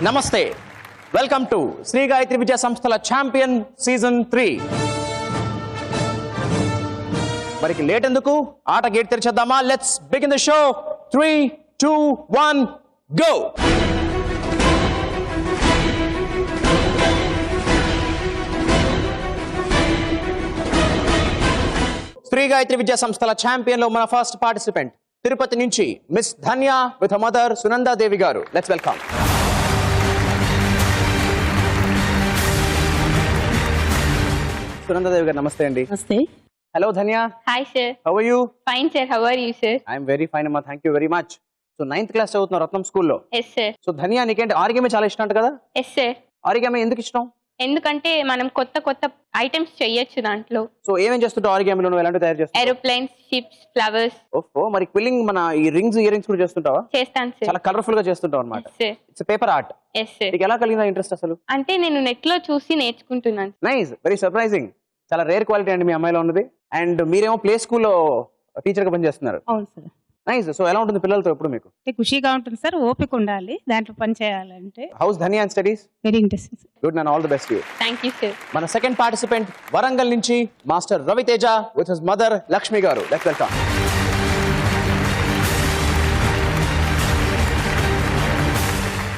నమస్తే, welcome to Shri Gayatri Vidya సంస్థల champion season 3. మరికి లేట్ ఎందుకు, ఆట గేట్ తెరిచేద్దామా? Let's begin the show. 3, 2, 1 go. Shri Gayatri Vidya సంస్థల ఛాంపియన్ లో మన ఫస్ట్ పార్టిసిపెంట్ తిరుపతి నుంచి miss Dhanya with mother Sunanda Devi గారు. Let's welcome. సునందా దేవి గారు నమస్తే అండి. నమస్తే. Hello Dhanya. Hi sir. How are you? Fine sir, how are you sir? I'm very fine అమ్మా, thank you very much. So 9th class చదువుతున్నారు రత్నం స్కూల్లో. Yes sir. సో ధన్య, నీకేంటి ఆరిగేమి చాలా ఇష్టం అంట కదా? Yes sir. ఆరిగేమి ఎందుకు ఇష్టం? ఎందుకంటే మనం కొత్త కొత్త ఐటమ్స్ చేయొచ్చు దాంట్లో. సో ఏమేం చేస్తుంటావు ఆరిగేమిలో? నువ్వు ఎలాంటి తయారు చేస్తావు? Aeroplanes, ships, flowers. ఓహో, మరి క్విల్లింగ్ మన ఈ రింగ్స్ ఇయర్ రింగ్స్ కూడా చేస్తుంటావా? చేస్తాను సార్. చాలా కలర్ఫుల్ గా చేస్తుంటావు అనమాట. It's paper art. Yes sir. నీకు ఎలా కలిగిందా ఇంట్రెస్ట్ అసలు? అంటే నేను నెట్ లో చూసి నేర్చుకుంటున్నాను. Nice, very surprising. చాలా రేర్ క్వాలిటీ అండి మీ అమ్మాయిలో ఉన్నది. అండ్ మీరేమో ప్లే స్కూల్లో టీచర్ గా పనిచేస్తున్నారు. అవును సార్. నైస్. సో ఎలా ఉంటుంది పిల్లలతో ఎప్పుడు మీకు? ఖుషిగా ఉంటుంది సార్, ఓపిక ఉండాలి దాంట్లో పని చేయాలంటే. How's Dhanya and studies? Very interesting. Good and all the best you. Thank you sir. మన సెకండ్ పార్టిసిపెంట్ వరంగల్ నుంచి master Raviteja with his mother Lakshmi గారు. Let's welcome.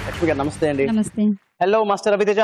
లక్ష్మి గారు నమస్తే అండి. నమస్తే. Hello master Raviteja.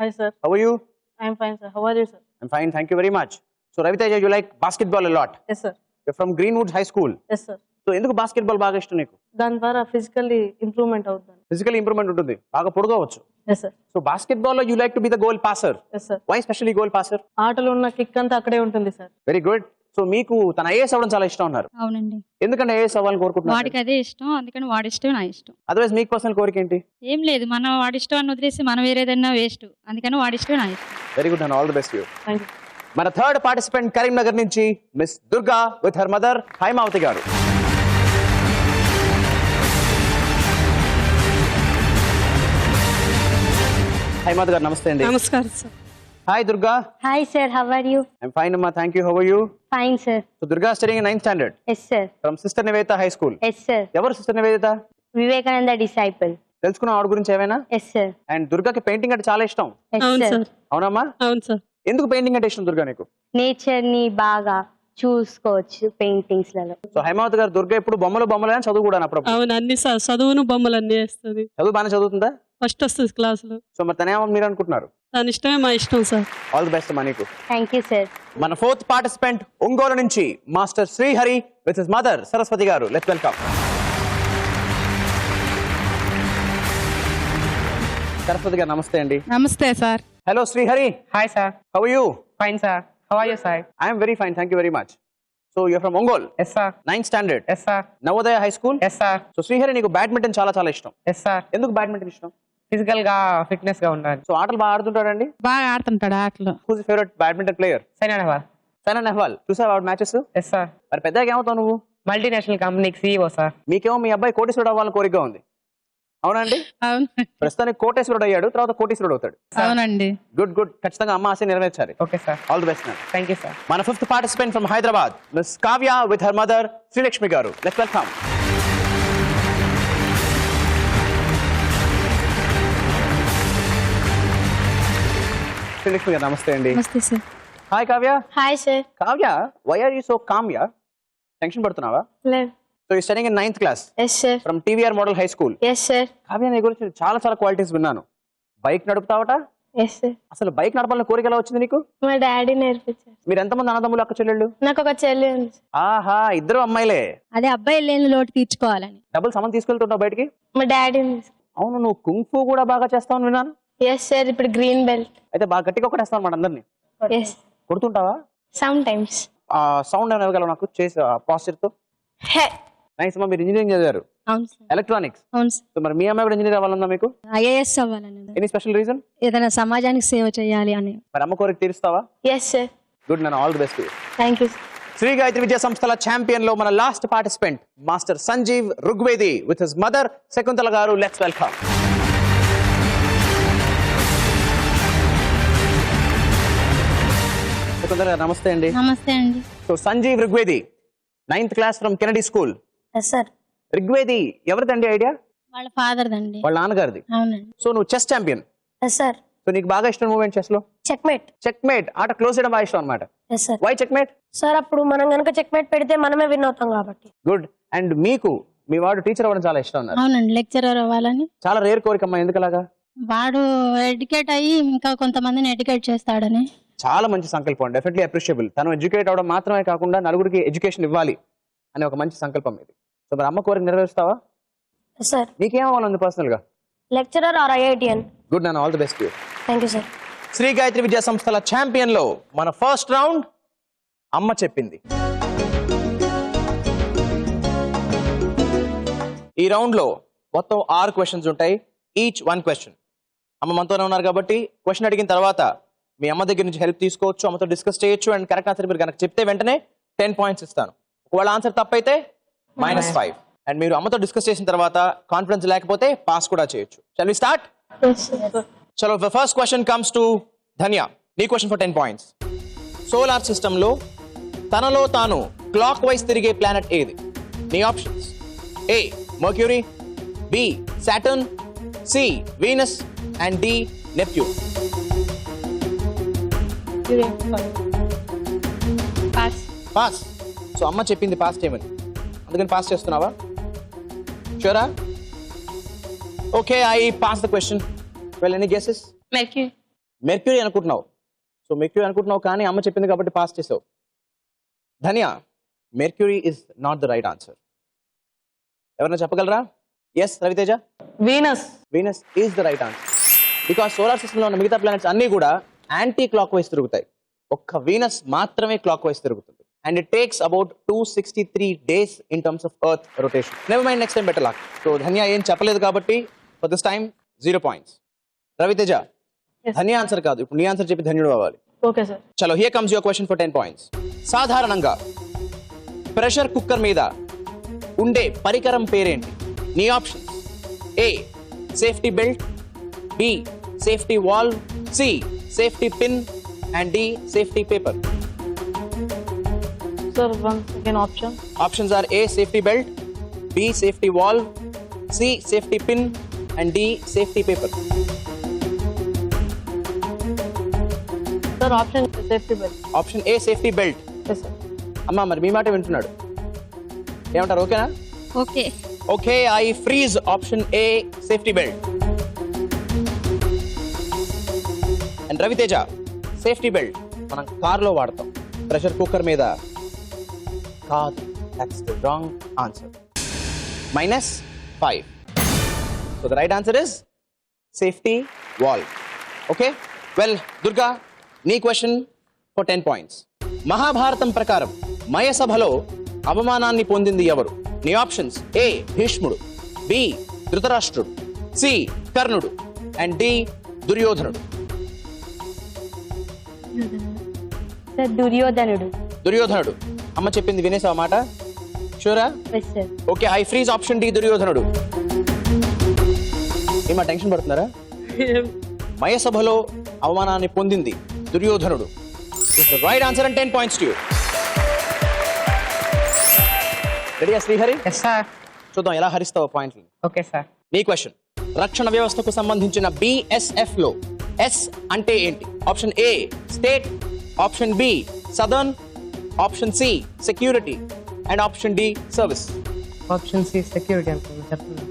Hi sir, how are you? I'm fine sir. How are you sir? I'm fine, thank you very much. So Raviteja, you like basketball a lot. Yes sir. You from గ్రీన్వుడ్స్ high school. Yes sir. So ఎందుకు basketball బాగా ఇష్టం నీకు? దాని ద్వారా physically improvement అవుతుంది. Physical improvement ఉంటుంది, బాగా పొడగవచ్చు. Yes sir. సో బాస్కెట్బాల్ లో you like to be the goal passer. Yes sir. Why specially goal passer? ఆటలో ఉన్న కిక్ అంతా అక్కడే ఉంటుంది సార్. Very good. సో మీకు తన ఐఏఎస్ అవ్వడం చాలా ఇష్టం అన్నారు. అవునండి, ఎందుకంటే ఐఏఎస్ అవ్వాలని కోరుకుంటున్నారు? వాడికి అదే ఇష్టం, అందుకని వాడి ఇష్టం నా ఇష్టం. అదర్వైజ్ మీకు పర్సనల్ కోరిక ఏంటి? ఏం లేదు, మనం వాడి ఇష్టం అని వదిలేసి మనం వేరేదన్నా వేస్ట్, అందుకని వాడి ఇష్టం నా ఇష్టం. Very good and all the best you. Thank you. మన థర్డ్ పార్టిసిపెంట్ కరీంనగర్ నుంచి miss Durga with her mother Haimavathi గారు. హైమావతి గారు నమస్తే అండి. నమస్కారం sir. Hi Durga. Hi sir, how are you? I'm fine అమ్మా, thank you. How are you? Fine sir. So Durga studying in 9th standard yes sir. From sister Nivedita high school. Yes sir. ఎవరు sister Nivedita? Vivekananda disciple. తెలుసుకున్నాం ఆవిడ గురించి ఏమైనా? Yes sir. And దుర్గాకి painting అంటే చాలా ఇష్టం. అవును సార్. అవునమ్మా? అవును సార్. ఎందుకు పెయింటింగ్ అంటే ఇష్టం దుర్గా నీకు? నేచర్ ని బాగా చూసుకోవచ్చు పెయింటింగ్స్ లలో. సో హైమావతి గారు, దుర్గా ఇప్పుడు బొమ్మలు అని చదువు కూడా అప్పుడు అవును, అన్ని చదువును బొమ్మలు అన్ని వేస్తుంది. చదువు బాగానే చదువుతుందా? ఫస్ట్ వస్తుంది క్లాసులో. సో మరి తనేమో మీరు అనుకుంటున్నారు? దాని ఇష్టమే మా ఇష్టం సార్. ఆల్ ది బెస్ట్ అమ్మా నీకు. Thank you sir. మన ఫోర్త్ పార్టిసిపెంట్ ఒంగోలు నుంచి master Srihari with his mother Saraswathi గారు. Let's welcome. సరస్వతి గారు నమస్తే అండి. నమస్తే sir. Hello Srihari. Hi sir. How are you? Fine sir. How are you sir? I'm very fine, thank you very much. So you're from Ongole. Yes sir. 9th standard Yes sir. Navodaya high school. Yes sir. So Srihari, నీకు badminton చాలా చాలా ఇష్టం. Yes sir. ఎందుకు badminton ఇష్టం? Physical గా fitness గా ఉండాలి. So ఆటలు బాగా ఆడుతుంటాడండి. బాగా ఆడుతుంటాడు ఆటలు. Whose favourite badminton player? Saina Nehwal. Saina Nehwal. చూసావా ఆవిడ మ్యాచెస్? Yes sir. మరి పెద్దగా ఏమవుతావు నువ్వు? మల్టీనేషనల్ కంపెనీకి CEO సార్. మీకేమో మీ అబ్బాయి కోటీశ్వరుడు అవ్వాలని కోరికగా ఉంది, అవునండి? అవును. ప్రస్తుతానికి కోటేశ్వరుడు అయ్యాడు, తర్వాత కోటీశ్వరుడు అవుతాడు. అవునండి. గుడ్ గుడ్, ఖచ్చితంగా అమ్మ ఆశ నెరవేర్చాలి. Okay sir. All the best ma'am. Thank you sir. మన fifth participant from Hyderabad miss Kavya with her mother Srilakshmi గారు. Let's welcome. శ్రీలక్ష్మి గారు నమస్తే అండి. నమస్తే sir. Hi Kavya. Hi sir. Kavya, why are you so calm? Tension పడుతున్నావా? లేదు. So you studying in 9th class yes sir. From TVR model high school. Yes sir. Kavya, నీ గురించి చాలా చాలా క్వాలిటీస్ విన్నాను. బైక్ నడుపుతావట? Yes sir. అసలు బైక్ నడపాలని కోరిక ఎలా వచ్చింది నీకు? మా డాడీ నేర్పించారు. మీరు ఎంతమంది అన్నదమ్ములు అక్క చెల్లెళ్ళు? నాకు ఒక చెల్లి ఉంది. ఆహా, ఇద్దరు అమ్మాయిలే. అదే అబ్బాయి లేని లోటు తీర్చుకోవాలని. డబ్బులు సమన్ తీసుకెళ్తుంటావు బయటికి? మా డాడీ. అవును, నువ్వు కుంఫు కూడా బాగా చేస్తావని విన్నాను. Yes sir. ఇప్పుడు గ్రీన్ బెల్ట్. అయితే బాగా గట్టిగా కొట్టేస్తావు అన్నమాట అందరినీ. ఎస్. కొడుతుంటావా? Some times. ఆ సౌండ్ ఇవ్వగలవు నాకు చేసి పాస్చర్ తో? నైస్ అమ్మా. మీరు ఇంజనీరింగ్ చదివారు, అవును సార్. ఎలక్ట్రానిక్స్. అవును సార్. సో మరి మీ అమ్మాయి కూడా ఇంజనీర్ అవ్వాలన్నా మీకు? ఐఏఎస్ అవ్వాలని. Any special reason? ఏదైనా సమాజానికి సేవ చేయాలి అని. మరి అమ్మ కోరిక తీరుస్తావా? Yes sir. గుడ్, నన్ను all the best. Thank you. Shri Gayatri Vidya సంస్థల ఛాంపియన్ లో మన last participant master Sanjeev Rigvedi with his mother Shakuntala గారు. Let's welcome. శకుంతల గారు నమస్తే అండి. నమస్తే అండి. So Sanjeev Rigvedi, 9th class from Kennedy school. Yes sir. Rigvedi ఎవరిదండి ఐడియా? వాళ్ళ ఫాదర్ దండి. వాళ్ళ నాన్నగారిది. అవునండి. సో నువ్వు chess champion. Yes sir. So నీకు బాగా ఇష్టం మూమెంట్ చెస్ లో? చెక్మేట్. చెక్మేట్ ఆట క్లోజ్ చేయడం బాగా ఇష్టం అనమాట. Yes sir. Why checkmate? Sir అప్పుడు మనం కనుక చెక్మేట్ పెడితే మనమే విన్ అవుతాం కాబట్టి. గుడ్. అండ్ మీకు మీ వాడు టీచర్ అవ్వడం చాలా ఇష్టం అన్నారు. అవునండి, లెక్చరర్ అవ్వాలని. చాలా రేర్ కోరికమ్మా, ఎందుకలాగా? వాడు ఎడ్యుకేట్ అయ్యి ఇంకా కొంతమందిని ఎడ్యుకేట్ చేస్తాడని. చాలా మంచి సంకల్పం, డెఫినెట్లీ అప్రిషియబుల్. తను ఎడ్యుకేట్ అవడం మాత్రమే కాకుండా నలుగురికి ఎడ్యుకేషన్ ఇవ్వాలి అనే ఒక మంచి సంకల్పం ఇది. సో మరి అమ్మ కోరిక నెరవేరుస్తావా? Yes sir. నీకేం అవ్వాలంది పర్సనల్ గా? Lecturer or IITian. గుడ్ నాన్న, all the best you. Thank you sir. Shri Gayatri Vidya సంస్థల ఛాంపియన్ లో మన ఫస్ట్ రౌండ్ అమ్మ చెప్పింది. ఈ రౌండ్ లో మొత్తం 6 క్వశ్చన్స్ ఉంటాయి, ఈచ్ 1 క్వశ్చన్. అమ్మ మనతోనే ఉన్నారు కాబట్టి క్వశ్చన్ అడిగిన తర్వాత మీ అమ్మ దగ్గర నుంచి హెల్ప్ తీసుకోవచ్చు, అమ్మతో డిస్కస్ చేయొచ్చు. అండ్ కరెక్ట్ ఆన్సర్ మీరు కనుక చెప్తే వెంటనే 10 పాయింట్స్ ఇస్తాను. ఒకవేళ ఆన్సర్ తప్పైతే -5. అండ్ మీరు అమ్మతో డిస్కస్ చేసిన తర్వాత కాన్ఫిడెన్స్ లేకపోతే పాస్ కూడా చేయొచ్చు. Shall we start? చలో, the first question comes to Dhanya. నీ question for 10 points. Solar system లో తనలో తాను క్లాక్ వైజ్ తిరిగే ప్లానెట్ ఏది? నీ options: A Mercury, B Saturn, C Venus and D Neptune. Pass. Pass. So అమ్మ చెప్పింది పాస్ చేయమని, అందుకని పాస్ చేస్తున్నావా? షూరా? Okay, I pass the question. Well, any guesses? Mercury అనుకుంటున్నావు. సో మెర్క్యూరీ అనుకుంటున్నావు కానీ అమ్మ చెప్పింది కాబట్టి పాస్ చేసావు. ధన్య, Mercury is not the right answer. ఎవరైనా చెప్పగలరా? Yes Raviteja. Venus. Venus is the right answer. Because solar system లో ఉన్న మిగతా ప్లానెట్స్ అన్ని కూడా యాంటీ క్లాక్ వైజ్ తిరుగుతాయి, ఒక్క వీనస్ మాత్రమే క్లాక్ వైజ్ తిరుగుతుంది. And it takes about 263 days in terms of earth rotation. Never mind, next time better luck. So Dhanya ఏం చెప్పలేదు కాబట్టి for this time 0 points. Raviteja, Dhanya answer కాదు, ఇప్పుడు నీ ఆన్సర్ చెప్పి ధన్యుడు అవ్వాలి. Okay sir. చలో, here comes your question for 10 points. సాధారణంగా ప్రెషర్ కుక్కర్ మీద ఉండే పరికరం పేరేంటి? నీ options: A safety belt, B safety valve, C safety pin and D safety paper. Sir once again option. Options are: A safety belt, B safety valve, C safety pin and D safety paper. Sir option safety belt. Option A safety belt. Yes sir. అమ్మా మరి మీ మాట వింటున్నాడు, ఏమంటారు? ఓకేనా? Okay. Okay, I freeze option A safety belt. And Raviteja, safety belt మనం కార్లో వాడతాం, ప్రెషర్ కుక్కర్ మీద కాదు. That's the wrong answer. -5. So the right answer is safety valve. Okay, well Durga, నీ క్వశ్చన్ ఫర్ 10 పాయింట్స్. మహాభారతం ప్రకారం మయసభలో అవమానాన్ని పొందింది ఎవరు? నీ ఆప్షన్స్: ఏ భీష్ముడు, బి ధృతరాష్ట్రుడు, సి కర్ణుడు అండ్ డి దుర్యోధనుడు. సార్ దుర్యోధనుడు. దుర్యోధనుడు. అమ్మ చెప్పింది వినేసావు మాట? షూరా? Yes sir. Okay, I freeze option D దుర్యోధనుడు. ఏమా టెన్షన్ పడుతున్నారా? మయసభలో అవమానాన్ని పొందింది దుర్యోధనుడు. Right answer and 10 points to you. రెడీయా శ్రీహరి? Yes sir. చూద్దాం ఎలా హరిస్తావో పాయింట్లు. Okay sir. నీ క్వశ్చన్: రక్షణ వ్యవస్థకు సంబంధించిన BSF లో S అంటే ఏంటి? Option A state, option B southern, option C security and option D service. Option C security అనుకుంటున్నా, చెప్తున్నా.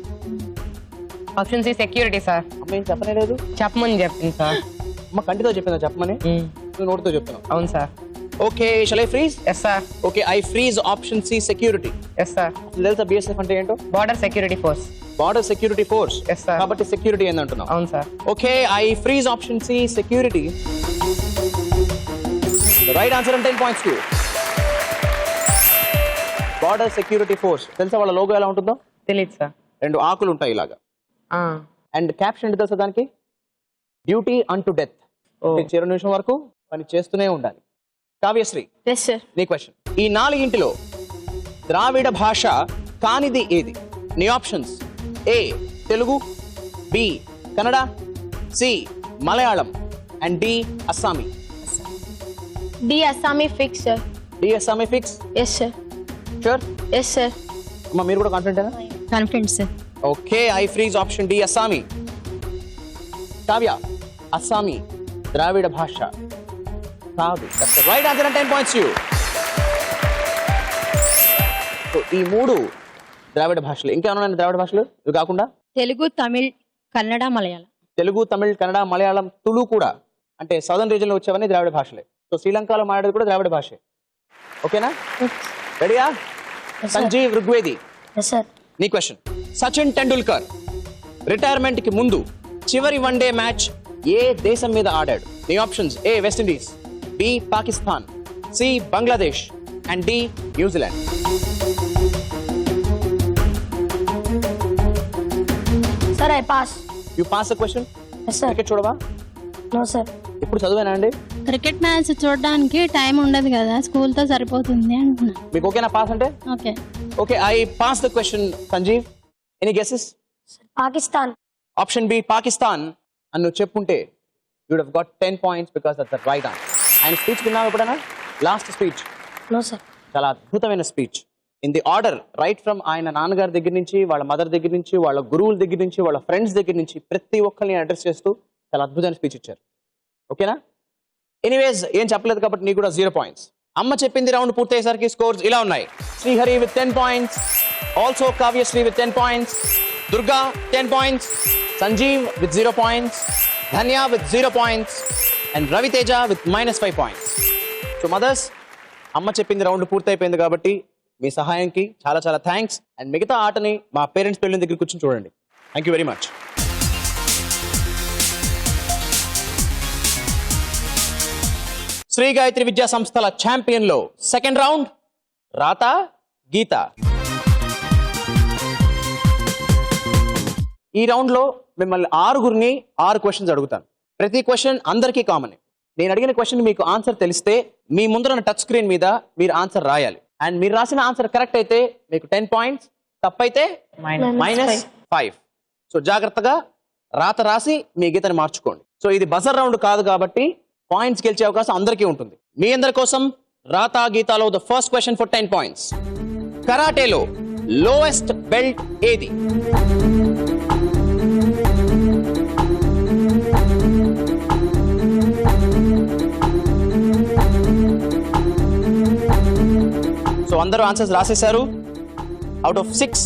Option C security sir. అమ్మ ఏం చెప్పలేదు? చెప్పమని చెప్పింది సార్. అమ్మ కంటితో చెప్పిందా చెప్పమని? నువ్వు నోటితో చెప్తున్నావు. అవును sir. Okay, shall I freeze? Yes sir. Okay, I freeze option C security. Yes sir. తెలుసా BSF అంటే ఏంటో? Border security force. Border security force. Yes, sir. కాబట్టి సెక్యూరిటీ అని అంటున్నావు. అవును sir. Okay, I freeze option C security. Right answer and 10 points to. Border security force తెలుసా వాళ్ళ logo ఎలా ఉంటుందో? తెలియదు సార్. 2 ఆకులు ఉంటాయి ఇలాగా. అండ్ క్యాప్షన్ ఏంటి తెలుసా దానికి? Duty unto death. చివరి నిమిషం వరకు పని చేస్తూనే ఉండాలి. Kavyasri, yes sir. నీ క్వశ్చన్: ఈ 4 ద్రావిడ భాష కానిది ఏది? నీ options: A Telugu, B Kannada, C Malayalam and D Assamese. D Assamese fix sir. D Assamese fix. Yes sir. Sure? Yes sir. అమ్మా మీరు కూడా కాన్ఫిడెంటేనా? Confident sir. Okay, I freeze option D Assamese. Kavya, Assamese ద్రావిడ భాష కాదు. Right answer and 10 points you. So ఈ 3 ద్రావిడ భాషలు. ఇంకా ఏమన్నా ద్రావిడ భాషలు ఇవి కాకుండా? తెలుగు, తమిళ్, కన్నడ, మలయాళం. తెలుగు, తమిళ్, కన్నడ, మలయాళం, తులు కూడా, అంటే సదర్న్ రీజన్ లో వచ్చేవన్నీ ద్రావిడ భాషలే. సో శ్రీలంకలో మాట్లాడేది కూడా ద్రావిడ భాషే. ఓకేనా? రెడీయా? సంజీవ్ ఋగ్వేది, నీ క్వశ్చన్. సచిన్ టెండూల్కర్ రిటైర్మెంట్ కి ముందు చివరి వన్డే మ్యాచ్ ఏ దేశం మీద ఆడాడు? నీ options: A West Indies, B Pakistan, C Bangladesh and D New Zealand. Sir I pass. You pass the question. Sir cricket చూడవా? No sir. ఇప్పుడు చదివేనా అండి? క్రికెట్ మ్యాచ్ చూడడానికి టైం ఉండదు కదా, స్కూల్తో సరిపోతుంది అంటున్నా. మీకు ఓకేనా పాస్ అంటే? Okay. Okay, I pass the question. Sanjeev, any guesses? Pakistan. Option B Pakistan అని నువ్వు చెప్పుంటే you would have got 10 points because that's the right answer. ఆయన స్పీచ్ విన్నావు ఎప్పుడైనా? Last speech no sir. చాలా అద్భుతమైన speech. In the order, right from ఆయన నాన్నగారి దగ్గర నుంచి, వాళ్ళ మదర్ దగ్గర నుంచి, వాళ్ళ గురువుల దగ్గర నుంచి, వాళ్ళ ఫ్రెండ్స్ దగ్గర నుంచి ప్రతి ఒక్కరిని అడ్రస్ చేస్తూ చాలా అద్భుతమైన స్పీచ్ ఇచ్చారు. ఓకేనా? ఎనీవేస్, ఏం చెప్పలేదు కాబట్టి నీకు కూడా 0 points. అమ్మ చెప్పింది రౌండ్ పూర్తయ్యేసరికి స్కోర్స్ ఇలా ఉన్నాయి. Srihari with 10 points, also Kavyasri with 10 points, Durga 10 points, Sanjeev with 0 points, Dhanya with 0 points and Raviteja with -5 points. So mothers, అమ్మ చెప్పింది రౌండ్ పూర్తయిపోయింది కాబట్టి మీ సహాయంకి చాలా చాలా థ్యాంక్స్. అండ్ మిగతా ఆటని మా పేరెంట్స్ పెళ్ళిన దగ్గర కూర్చొని చూడండి. Thank you very much. Sri Gayatri Vidya సంస్థల ఛాంపియన్ లో సెకండ్ రౌండ్ రాత గీత. ఈ రౌండ్ లో మిమ్మల్ని 6 క్వశ్చన్స్ అడుగుతాను. ప్రతి క్వశ్చన్ అందరికీ కామన్. నేను అడిగిన క్వశ్చన్ మీకు ఆన్సర్ తెలిస్తే మీ ముందర టచ్ స్క్రీన్ మీద మీరు ఆన్సర్ రాయాలి. అండ్ మీరు రాసిన ఆన్సర్ కరెక్ట్ అయితే మీకు 10 points, తప్పైతే -5. సో జాగ్రత్తగా రాత రాసి మీ గీతని మార్చుకోండి. సో ఇది బజర్ రౌండ్ కాదు కాబట్టి పాయింట్స్ గెలిచే అవకాశం అందరికీ ఉంటుంది. మీ అందరి కోసం రాత గీతాలో the first question for 10 points. కరాటేలో లోయెస్ట్ బెల్ట్ ఏది? సో అందరూ ఆన్సర్స్ రాసేశారు. అవుట్ ఆఫ్ 6,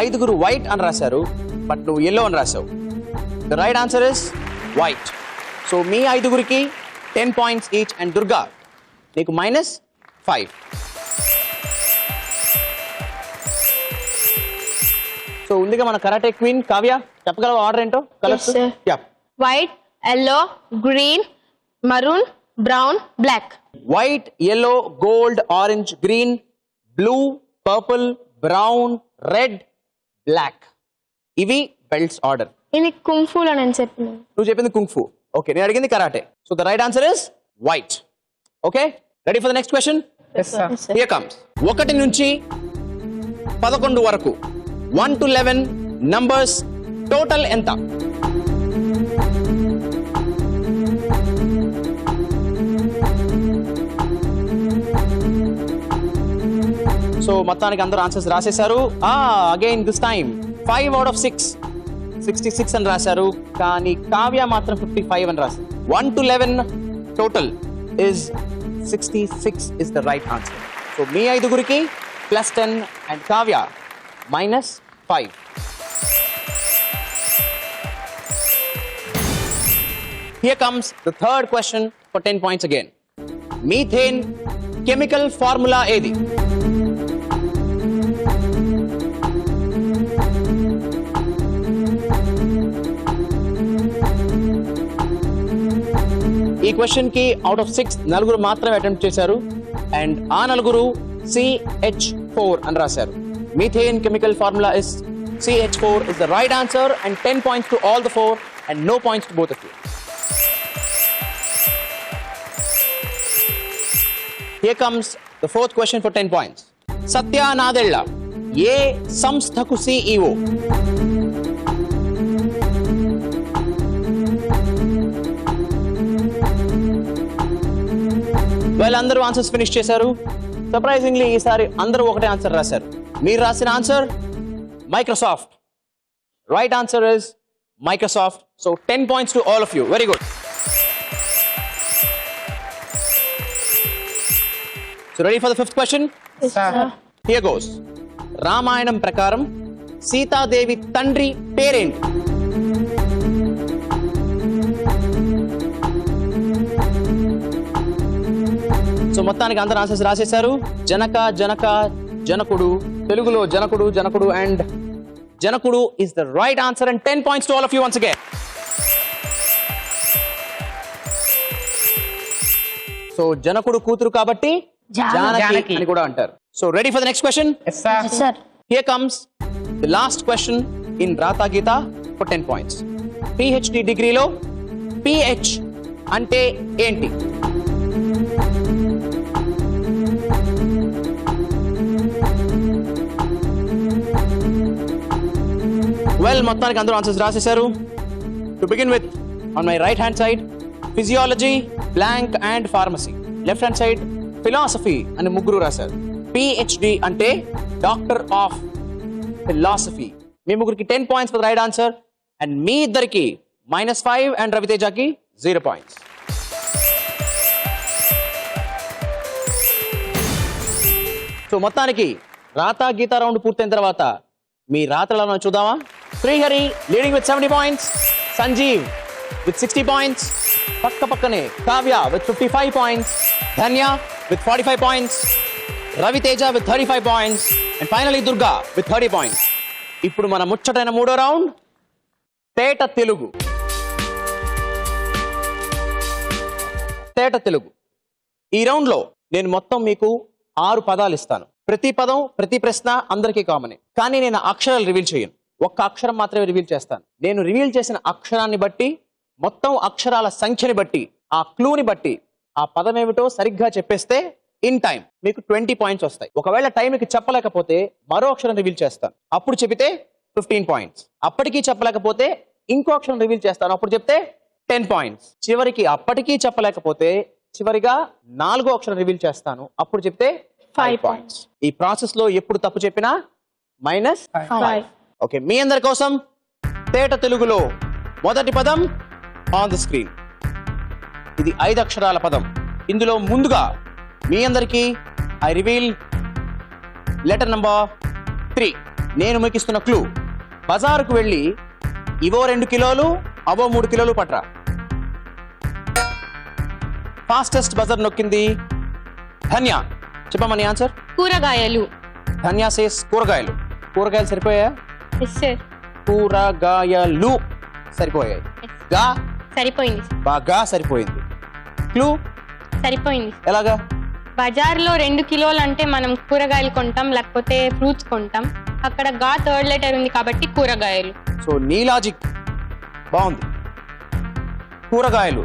5 వైట్ అని రాశారు, బట్ నువ్వు ఎల్లో అని రాసావు. The right answer is white. So మీ 5 10 points ఈచ్. అండ్ దుర్గా, నీకు -5. సో ఉందిగా మన కరాటే క్వీన్ కావ్య, చెప్పగలవా ఆర్డర్ ఏంటో? Colours? White, yellow, green, maroon, brown, black. White, yellow, gold, orange, green, blue, purple, brown, red, black. ఇవి belts order. ఇది kung fu లో నేను చెప్పిన. నువ్వు చెప్పింది కుంగ్ఫు. ఓకే, నేను అడిగింది karate. So the right answer is white. Okay, ready for the next question? Here comes. 1 నుంచి 11 వరకు 1 to 11 నంబర్స్ టోటల్ ఎంత? సో మొత్తానికి అందరూ ఆన్సర్స్ రాసేశారు. Again this time 5 out of 6 66 అని రాశారు, కానీ కావ్య మాత్రం 55 అని రాశారు. 1 to 11 total is 66 is the right answer. So మీ 5 +10 and Kavya -5. Here comes the third question for 10 points again. Methane chemical formula ఏది? ఈ క్వశ్చన్ కి అవుట్ ఆఫ్ 6 4 మాత్రమే అటెంప్ట్ చేశారు, అండ్ ఆ 4 CH4 అని రాశారు. Methane chemical formula is CH4 is the right answer, and 10 points to all the 4 and no points to both of you. Here comes the fourth question for 10 points. Satya Nadella ఏ సంస్థకు CEO? అందరూ answers finish చేశారు. Surprisingly ఈసారి అందరూ ఒకటే answer రాశారు. మీరు రాసిన answer Microsoft. Right answer is Microsoft. So 10 points to all of you. Very good. So ready for the fifth question? Yes, sir. Here goes. Ramayanam ప్రకారం సీతాదేవి తండ్రి పేరేంటి? సో మొత్తానికి అందరు ఆన్సర్స్ రాసేశారు. జనకుడు, తెలుగులో జనకుడు అండ్ జనకుడు is the right answer and 10 points to all of you once again. So జనకుడు కూతురు కాబట్టి జానకి అని కూడా అంటారు. So ready for the next question? sir. Here comes the last question in Rata Gita for 10 points. PhD డిగ్రీలో PH అంటే ఏంటి? Well మొత్తానికి అందరూ ఆన్సర్స్ రాసేశారు. To begin with, on my right hand side physiology, blank and pharmacy. Left hand side philosophy అని ముగ్గురు రాశారు. PhD అంటే డాక్టర్ ఆఫ్ ఫిలాసఫీ. మీ ముగ్గురికి 10 points for right answer and మీ ఇద్దరికి -5 అండ్ రవితేజకి 0 points. సో మొత్తానికి రాతా గీతా రౌండ్ పూర్తయిన తర్వాత మీ రాత్రులను చూద్దామా? Srihari leading with 70 points, Sanjeev with 60 points, పక్కనే Kavya with 55 points, Dhanya with 45 points, Raviteja with 35 points and finally Durga with 30 points. ఇప్పుడు మన ముచ్చటైన మూడో రౌండ్ తేట తెలుగు. ఈ రౌండ్ లో నేను మొత్తం మీకు 6 పదాలు ఇస్తాను. ప్రతి పదం, ప్రతి ప్రశ్న అందరికీ కామనే, కానీ నేను అక్షరాలు రివీల్ చేయను. ఒక్క అక్షరం మాత్రమే రివీల్ చేస్తాను. నేను రివీల్ చేసిన అక్షరాన్ని బట్టి, మొత్తం అక్షరాల సంఖ్యని బట్టి, ఆ క్లూని బట్టి ఆ పదం ఏమిటో సరిగ్గా చెప్పేస్తే ఇన్ టైం మీకు 20 points వస్తాయి. ఒకవేళ టైంకి చెప్పలేకపోతే మరో అక్షరం రివీల్ చేస్తాను, అప్పుడు చెబితే 15 points. అప్పటికీ చెప్పలేకపోతే ఇంకో అక్షరం రివీల్ చేస్తాను, అప్పుడు చెప్తే 10 points. చివరికి అప్పటికీ చెప్పలేకపోతే చివరిగా 4వ అక్షరం రివీల్ చేస్తాను, అప్పుడు చెప్తే 5 points. ఈ ప్రాసెస్ లో ఎప్పుడు తప్పు చెప్పినా -5. ఓకే, మీ అందరి కోసం తేట తెలుగులో మొదటి పదం ఆన్ ది స్క్రీన్. ఇది 5 అక్షరాల పదం. ఇందులో ముందుగా మీ అందరికీ ఐ రివీల్ లెటర్ నంబర్ 3. నేను మీకు ఇస్తున్న క్లూ, బజారుకు వెళ్ళి ఇవో 2 కిలోలు అవో 3 కిలోలు పట్రా. ఫాస్టెస్ట్ బజర్ నొక్కింది ధన్య. చెప్పమని ఆన్సర్. కూరగాయలు. ధన్య సేస్ కూరగాయలు. కూరగాయలు సరిపోయా? yes sir. కూరగాయలు సరిపోయాయి. గా సరిపోయింది. బాగా సరిపోయింది. క్లూ సరిపోయింది. ఎలాగా? బజార్లో 2 కిలోలు అంటే మనం కూరగాయలు కొంటాం, లేకపోతే ఫ్రూట్స్ కొంటాం. అక్కడ గా 3rd లెటర్ ఉంది కాబట్టి కూరగాయలు. సో నీ లాజిక్ బాగుంది. కూరగాయలు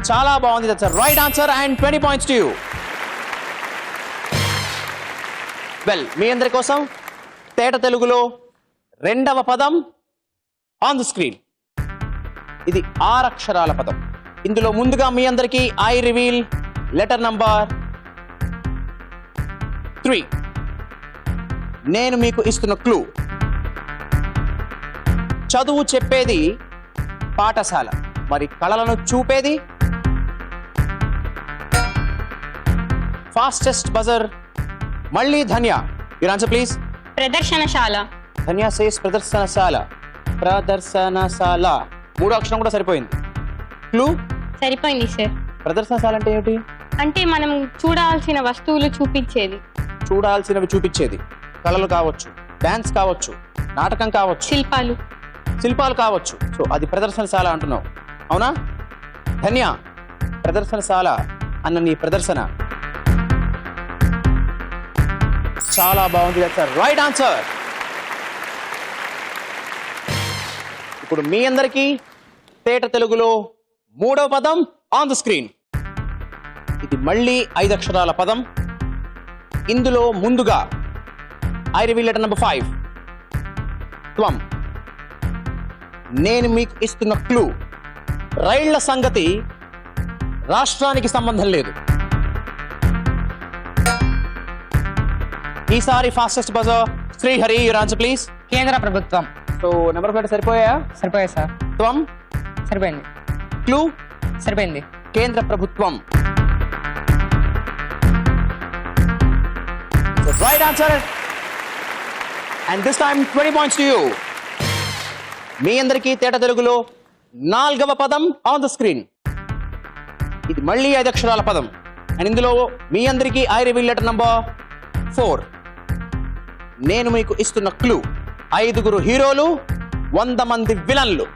చాలా బాగుంది. That's right answer and 20 points to you. Well, మీ అందరి కోసం తేట తెలుగులో 2వ పదం ఆన్ ది స్క్రీన్. ఇది 6 అక్షరాల పదం. ఇందులో ముందుగా మీ అందరికీ ఐ రివీల్ లెటర్ నంబర్ 3. నేను మీకు ఇస్తున్న క్లూ, చదువు చెప్పేది పాఠశాల, మరి కళలను చూపేది ఫాస్టెస్ట్ బజర్. మళ్ళీ ధన్య, యువర్ ఆన్సర్ ప్లీజ్. ప్రదర్శనశాల. ధన్య సేస్ ప్రదర్శనశాల. 3వ అక్షరం కూడా సరిపోయింది. క్లూ సరిపోయింది సార్. ప్రదర్శనశాల అంటే ఏమిటి? అంటే మనం చూడాల్సిన వస్తువులు చూపించేది. చూడాల్సినవి చూపించేది. కళలు కావచ్చు, డాన్స్ కావచ్చు, నాటకం కావచ్చు, శిల్పాలు కావచ్చు. సో అది ప్రదర్శనశాల అంటున్నావు, అవునా? ధన్య, ప్రదర్శనశాల అన్న నీ ప్రదర్శన చాలా బాగుంది. Right answer. ఇప్పుడు మీ అందరికీ తేట తెలుగులో 3వ పదం ఆన్ ద స్క్రీన్. ఇది మళ్ళీ 5 అక్షరాల పదం. ఇందులో ముందుగా ఐ రివీల్ లెటర్ నంబర్ 5. త్వం. నేను మీకు ఇస్తున్న క్లూ, రైళ్ల సంగతి రాష్ట్రానికి సంబంధం లేదు. ఈసారి fastest buzzer Srihari, your answer please. కేంద్ర ప్రభుత్వం. సో నెంబర్ ప్లేట్ సరిపోయా? సరిపోయాయి సార్. త్వం, సరిపోయింది. క్లూ, సరిపోయింది. కేంద్ర ప్రభుత్వం. Right answer. And this time 20 points to you. మీ అందరికీ తేట తెలుగులో 4వ పదం ఆన్ ద స్క్రీన్. ఇది మళ్ళీ 5 అక్షరాల పదం. అండ్ ఇందులో మీ అందరికీ ఐ రివీల్ లెటర్ నంబర్ 4. నేను మీకు ఇస్తున్న క్లూ 5 హీరోలు, 100 మంది విలన్లు.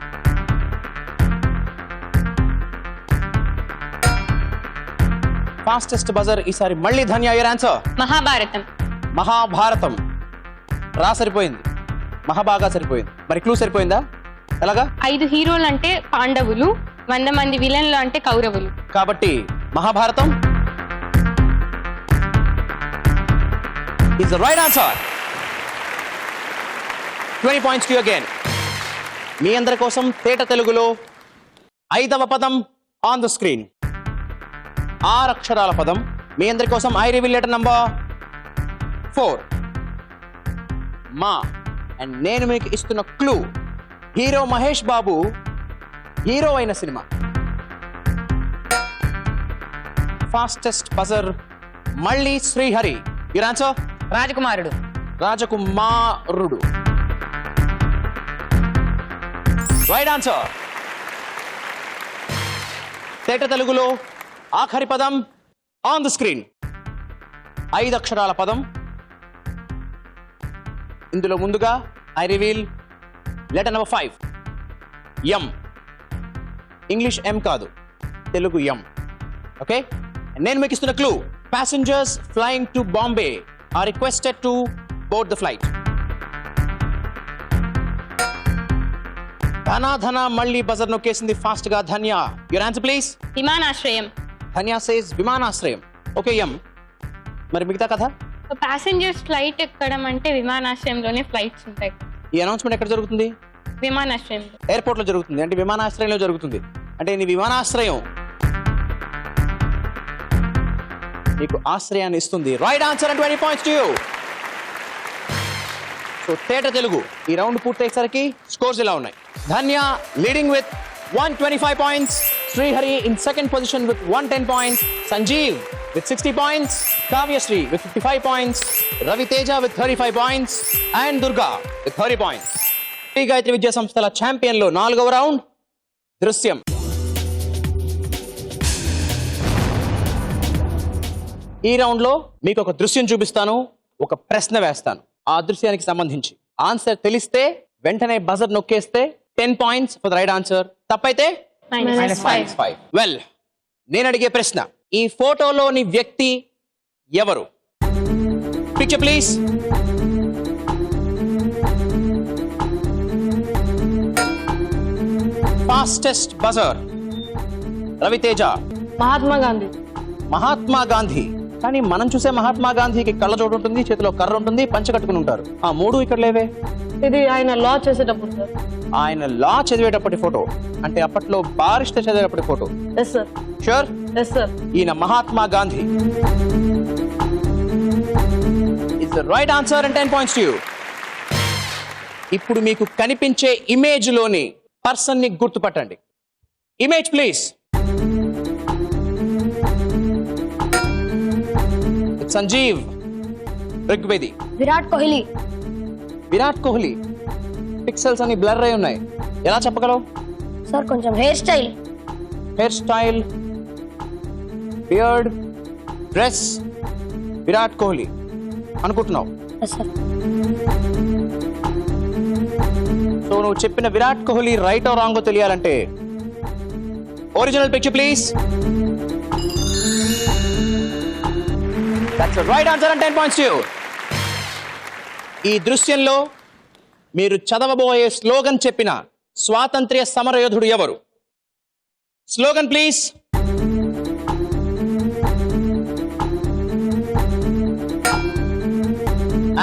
ఫాస్టెస్ట్ బజర్ ఈసారి మళ్ళీ ధన్య, యువర్ ఆన్సర్. మహాభారతం. మహాభారతం. రా సరిపోయింది, మహాబాగా సరిపోయింది. మరి క్లూ సరిపోయిందా? ఎలాగా? 5 హీరోలు అంటే పాండవులు, 100 మంది విలన్లు అంటే కౌరవులు. కాబట్టి Mahabharatam is the right answer. 20 points to you again. మీ అందరి కోసం తేట తెలుగులో 5వ పదం ఆన్ ద స్క్రీన్. 6 అక్షరాల పదం. మీ అందరి కోసం ఐ రివీల్ లెటర్ నంబర్ 4. మా. అండ్ నేను మీకు ఇస్తున్న clue hero Mahesh Babu hero అయిన సినిమా. ఫాస్టెస్ట్ బజర్ మళ్ళీ శ్రీహరి, యువర్ ఆన్సర్. రాజకుమారుడు. రాజకుమారుడు. Right answer. తేట తెలుగులో ఆఖరి పదం ఆన్ ద స్క్రీన్. 5 అక్షరాల పదం. ఇందులో ముందుగా I reveal letter number 5. M. English M కాదు, తెలుగు ఎం. ఓకే. నేను మీకు ఇస్తున్న clue passengers flying to Bombay are requested to board the flight. Dhana మళ్ళీ బజర్ నొక్కేసింది ఫాస్ట్ గా. Dhanya, your answer please. విమానాశ్రయం. ధన్య సేస్ విమానాశ్రయం. Okay M. మరి మిగతా కథ? ప్యాసింజర్స్ ఫ్లైట్ ఎక్కడం అంటే విమానాశ్రయంలోనే ఫ్లైట్స్ ఉంటాయి. ఈ అనౌన్స్మెంట్ ఎక్కడ జరుగుతుంది? విమానాశ్రయంలో. ఎయిర్పోర్ట్ లో జరుగుతుంది. అంటే విమానాశ్రయంలో జరుగుతుంది. అంటే నీ విమానాశ్రయం నీకు ఆశ్రయాన్ని ఇస్తుంది. Right answer and 20 points to you. So తేట తెలుగు ఈ రౌండ్ పూర్తయ్యేసరికి స్కోర్స్ ఇలా ఉన్నాయి. Dhanya leading with 125 points, Srihari in second position with 110 points, Sanjeev with 60 points, Kavyashree with 55 points, Ravi Teja with 35 points, and Durga with 30 points. Shri Gayatri Vidya సంస్థల ఛాంపియన్ లో 4వ round దృశ్యం. ఈ రౌండ్ లో మీకు ఒక దృశ్యం చూపిస్తాను, ఒక ప్రశ్న వేస్తాను. ఆ దృశ్యానికి సంబంధించి ఆన్సర్ తెలిస్తే వెంటనే బజర్ నొక్కేస్తే 10 points for the right answer. తప్పైతే -5. వెల్, నేను అడిగే ప్రశ్న, ఈ ఫోటోలోని వ్యక్తి ఎవరు? Picture please. Fastest buzzer Raviteja. Mahatma Gandhi. Mahatma Gandhi. కానీ మనం చూసే మహాత్మా గాంధీకి కళ్ళ చోటు ఉంటుంది, చేతిలో కర్ర ఉంటుంది, పంచ కట్టుకుని ఉంటారు. ఆ 3 ఇక్కడ లేవే. ఇది ఆయన లా చేసేటప్పుడు సార్. ఆయన లా చదివేటప్పటి ఫోటో, అంటే అప్పట్లో బారిస్టర్ చదివేటప్పటి photo. Yes sir. Sure? Yes sir. ఈయన Mahatma Gandhi. It's the right answer and 10 points to you. ఇప్పుడు మీకు కనిపించే ఇమేజ్ లోని పర్సన్ ని గుర్తుపట్టండి. Image please. Sanjeev Rigvedi. Virat Kohli. Virat Kohli. Pixels అన్ని బ్లర్ అయి ఉన్నాయి, ఎలా చెప్పగలవు? సార్ కొంచెం hair style. Hair style, beard, dress, Virat Kohli అనుకుంటున్నావు. సార్ సో నువ్వు చెప్పిన విరాట్ కోహ్లీ రైట్ ఓ రాంగో తెలియాలంటే original picture please. That's the right answer and 10 points to you. ఈ దృశ్యంలో మీరు చదవబోయే స్లోగన్ చెప్పిన స్వాతంత్ర్య సమరయోధుడు ఎవరు? Slogan please.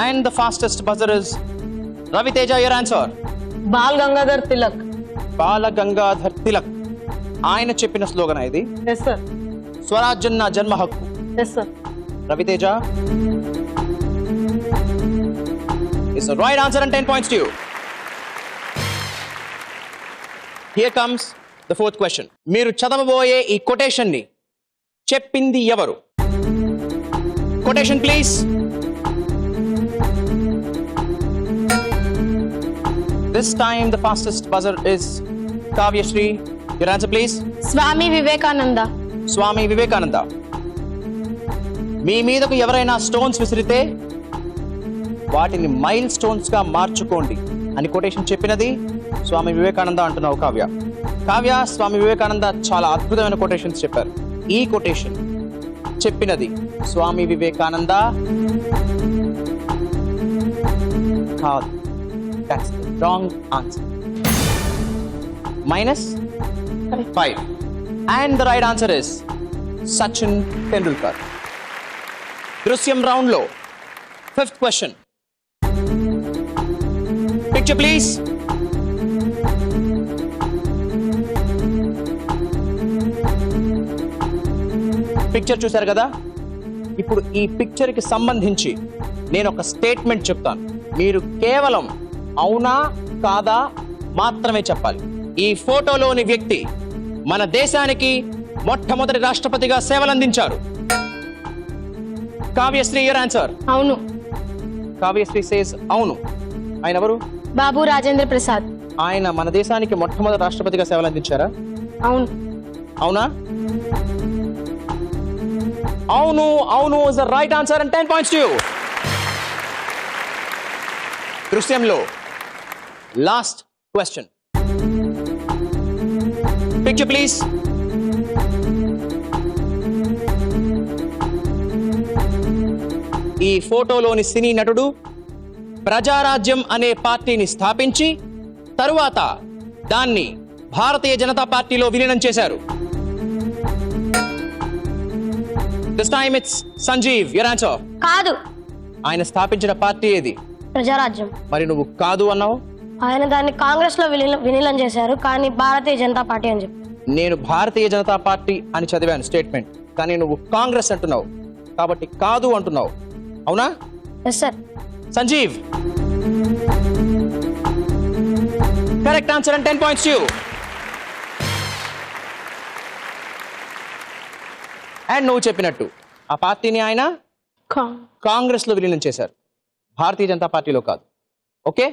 And the fastest buzzer is Ravi Teja, your answer. Bal Gangadhar Tilak. Bala Gangadhar Tilak. ఆయన చెప్పిన స్లోగన్ ఇది. Yes sir. స్వరాజ్యం నా జన్మ హక్కు. Yes sir. Raviteja, It's the right answer and 10 points to you. Here comes the fourth question. మీరు చదవబోయే ఈ కొటేషన్ ని చెప్పింది ఎవరు? Quotation please. This time the fastest buzzer is Kavya Shri. Your answer please. Swami Vivekananda. Swami Vivekananda. మీ మీదకు ఎవరైనా స్టోన్స్ విసిరితే వాటిని మైల్ స్టోన్స్ గా మార్చుకోండి అని కొటేషన్ చెప్పినది స్వామి వివేకానంద అంటున్నావు కావ్య. కావ్య, స్వామి వివేకానంద చాలా అద్భుతమైన కొటేషన్స్ చెప్పారు. ఈ కొటేషన్ చెప్పినది స్వామి వివేకానంద కాదు. That's the wrong answer. -5. And the right answer is Sachin Tendulkar. దృశ్యం రౌండ్ లో 5th question. Picture please. Picture చూశారు కదా? ఇప్పుడు ఈ పిక్చర్ కి సంబంధించి నేను ఒక స్టేట్మెంట్ చెప్తాను. మీరు కేవలం అవునా కాదా మాత్రమే చెప్పాలి. ఈ ఫోటోలోని వ్యక్తి మన దేశానికి మొట్టమొదటి రాష్ట్రపతిగా సేవలందించారు. Kavyasri, your answer. అవును. కావ్యశ్రీ సేస్ అవును. ఆయన ఎవరు? బాబు రాజేంద్ర ప్రసాద్. ఆయన మన దేశానికి మొట్టమొదటి రాష్ట్రపతిగా సేవలందించారా? అవును. అవునా? అవును. అవును is the right answer and 10 points to you. దృశ్యంలో లాస్ట్ క్వశ్చన్. Picture please. ఈ ఫోటోలోని సినీ నటుడు ప్రజారాజ్యం అనే పార్టీని స్థాపించి తరువాత దాన్ని భారతీయ జనతా పార్టీలో విలీనం చేశారు. This time it's Sanjeev. Your answer. కాదు. ఆయన స్థాపించిన పార్టీ ఏది? ప్రజారాజ్యం. మరి నువ్వు కాదు అన్నావు. ఆయన దాన్ని కాంగ్రెస్ లో విలీనం చేశారు, కానీ భారతీయ జనతా పార్టీ అని చెప్పి. నేను భారతీయ జనతా పార్టీ అని చదివాను స్టేట్మెంట్, కానీ నువ్వు కాంగ్రెస్ అంటున్నావు కాబట్టి కాదు అంటున్నావు. అవునా? Yes sir. Sanjeev, correct answer and 10 points to you. And నువ్వు చెప్పినట్టు ఆ పార్టీని ఆయన కాంగ్రెస్ లో విలీనం చేశారు, భారతీయ జనతా పార్టీలో కాదు. ఓకే,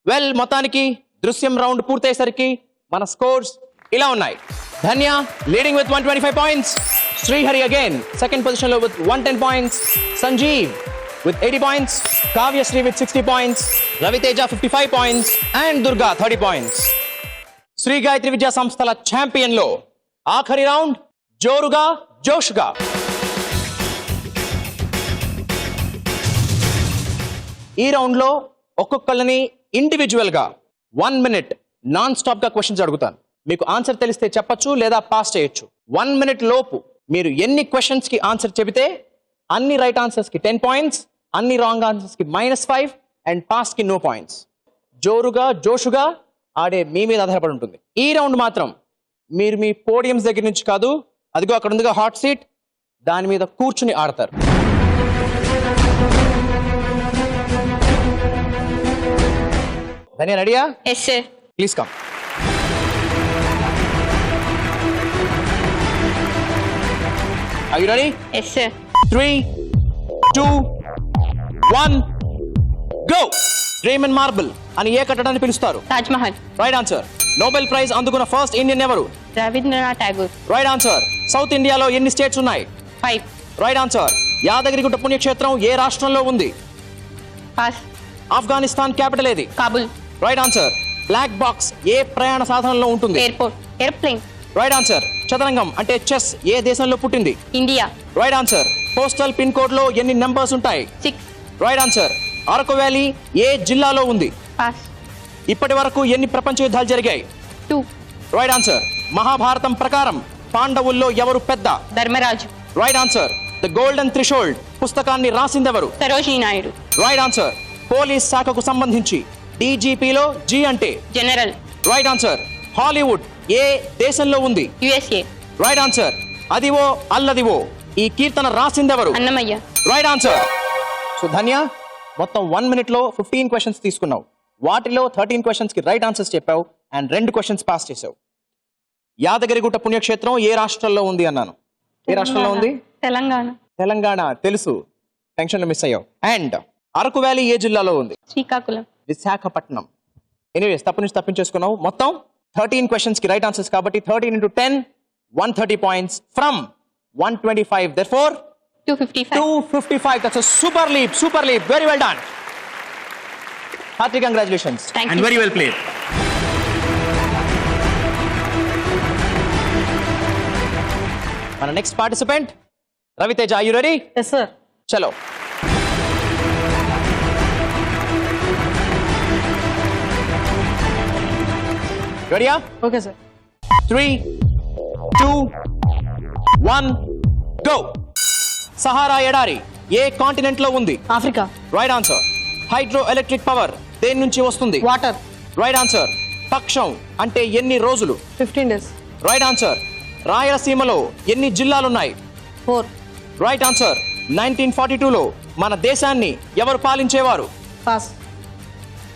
వెల్, మొత్తానికి దృశ్యం రౌండ్ పూర్తయ్యేసరికి మన స్కోర్స్ ఇలా ఉన్నాయి. Dhanya leading with 125 points, Srihari again second position లో with 110 points, Sanjeev with 80 points, Kavyasri with 60 points, Raviteja 55 points and Durga 30 points. Shri Gayatri Vidya సంస్థల ఛాంపియన్ లో ఆఖరి రౌండ్ జోరుగా జోష్గా. ఈ రౌండ్ లో ఒక్కొక్కళ్ళని ఇండివిజువల్ గా 1 minute నాన్ స్టాప్ గా క్వశ్చన్స్ అడుగుతాను. మీకు ఆన్సర్ తెలిస్తే చెప్పొచ్చు లేదా పాస్ చేయొచ్చు. 1 minute లోపు మీరు ఎన్ని క్వశ్చన్స్ కి ఆన్సర్ చెబితే అన్ని రైట్ ఆన్సర్స్ కి 10 points, అన్ని రాంగ్ ఆన్సర్స్ కి -5 అండ్ పాస్ కి no points. జోరుగా జోషుగా ఆడే మీ మీద ఆధారపడి ఉంటుంది. ఈ రౌండ్ మాత్రం మీరు మీ పోడియంస్ దగ్గర నుంచి కాదు, అదిగో అక్కడ ఉందిగా హాట్ సీట్, దాని మీద కూర్చుని ఆడతారు. ధన్య, రెడీయా? Yes sir. Please come. Are you ready? Yes sir. 3, 2, 1, go! రేమన్ మార్బుల్ అని ఏ కట్టడాన్ని పిలుస్తారు? Taj Mahal. Right answer. Nobel prize అందుకున్న ఫస్ట్ ఇండియన్ ఎవరు? Rabindranath Tagore. Right answer. South ఇండియాలో ఎన్ని స్టేట్స్ ఉన్నాయి? 5. Right answer. యాదగిరిగుట్ట పుణ్యక్షేత్రం ఏ రాష్ట్రంలో ఉంది? పాస్. ఆఫ్ఘనిస్తాన్ క్యాపిటల్ ఏది? Kabul. Right answer. Black box ఏ ప్రయాణ సాధనంలో ఉంటుంది? ఎయిర్పోర్ట్. ఎయిర్ప్లేన్. Right answer. చదరంగం అంటే చెస్ ఏ దేశంలో పుట్టింది? India. Right answer. Postal pin code లో ఎన్ని నంబర్స్ ఉంటాయి? 6. Right answer. అరకు వ్యాలీ ఏ జిల్లాలో ఉంది? పాస్. ఇప్పటి వరకు ఎన్ని ప్రపంచ యుద్ధాలు జరిగాయి? 2. Right answer. మహాభారతం ప్రకారం పాండవుల్లో ఎవరు పెద్ద? Dharmaraju. Right answer. The golden threshold పుస్తకాన్ని రాసిందెవరు? Sarojini Naidu. Right answer. Police శాఖకు సంబంధించి డీజీపీలో జీ అంటే? జనరల్. Right answer. హాలీవుడ్ ఏ దేశంలో ఉంది? యుఎస్ఏ. Right answer. అదివో అల్లదివో ఈ కీర్తన రాసిందెవరు? Annamayya. Right answer. So Dhanya, మొత్తం 1 minute లో 15 క్వశ్చన్స్ తీసుకున్నావు. వాటిలో 13 క్వశ్చన్స్ కి రైట్ ఆన్సర్స్ చెప్పావు అండ్ 2 క్వశ్చన్స్ పాస్ చేసావు. యాదగిరిగుట్ట పుణ్యక్షేత్రం ఏ రాష్ట్రంలో ఉంది అన్నాను. ఏ రాష్ట్రంలో ఉంది? తెలంగాణ. తెలంగాణ తెలుసు, టెన్షన్ లో మిస్ అయ్యావు. అండ్ అరకు వ్యాలీ ఏ జిల్లాలో ఉంది? శ్రీకాకుళం. విశాఖపట్నం. ఎనీవేస్ తప్పు నుంచి తప్పించేసుకున్నావు. మొత్తం 13 క్వశ్చన్స్ కి రైట్ ఆన్సర్స్ కాబట్టి 13 into 10 130 points from 125. Therefore 255. 255. That's a super leap. Very well done. Hearty congratulations. Thank and you. very well played. Our next participant, Raviteja, are you ready? Yes sir. Chalo. Ready? Okay sir. 3, 2, 1, go. సహారా ఎడారి ఏ continent లో ఉంది? Africa. Right answer. Hydro electric power దేని నుంచి వస్తుంది? Water. Right answer. పక్షం అంటే ఎన్ని రోజులు? 15 days. Right answer. రాయలసీమలో ఎన్ని జిల్లాలున్నాయి? 4. Right answer. 1942లో మన దేశాన్ని ఎవరు పాలించేవారు? పాస్.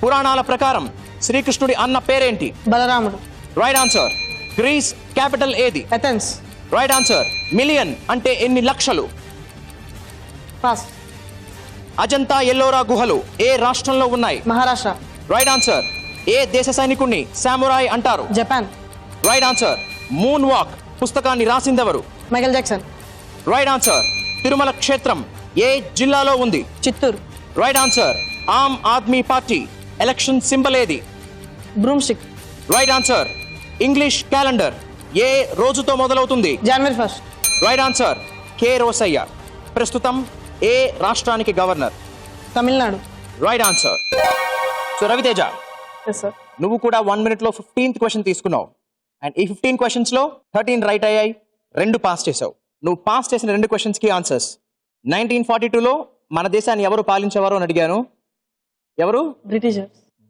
పురాణాల ప్రకారం శ్రీకృష్ణుడి అన్న పేరేంటి? బలరాముడు. Right answer. గ్రీస్ క్యాపిటల్ ఏది? ఎథెన్స్. Right answer. మిలియన్ అంటే ఎన్ని లక్షలు? పాస్. అజంతా ఎల్లోరా గుహలు ఏ రాష్ట్రంలో ఉన్నాయి? మహారాష్ట్ర. Right answer. ఏ దేశ సైనికుణ్ణి సామురాయ్ అంటారు? Japan. Right answer. Moon walk పుస్తకాన్ని రాసిందెవరు? Michael Jackson. Right answer. Tirumala క్షేత్రం ఏ జిల్లాలో ఉంది? Chittoor. Right answer. Aam Aadmi Party election symbol ఏది? Broomstick. Right answer. English calendar ఏ రోజుతో మొదలవుతుంది? జనవరి 1st. Right answer. K Rosaiah ప్రస్తుతం ఏ రాష్ట్రానికి గవర్నర్? Tamil Nadu. Right answer. So Raviteja, yes sir. నువ్వు కూడా 1 minute లో 15th క్వశ్చన్ తీసుకున్నావు అండ్ ఈ 15 questions లో 13 రైట్ అయ్యాయి, 2 పాస్ చేసావు. నువ్వు పాస్ చేసిన 2 questions కి ఆన్సర్స్. 1942లో మన దేశాన్ని ఎవరు పాలించేవారు అని అడిగాను. ఎవరు?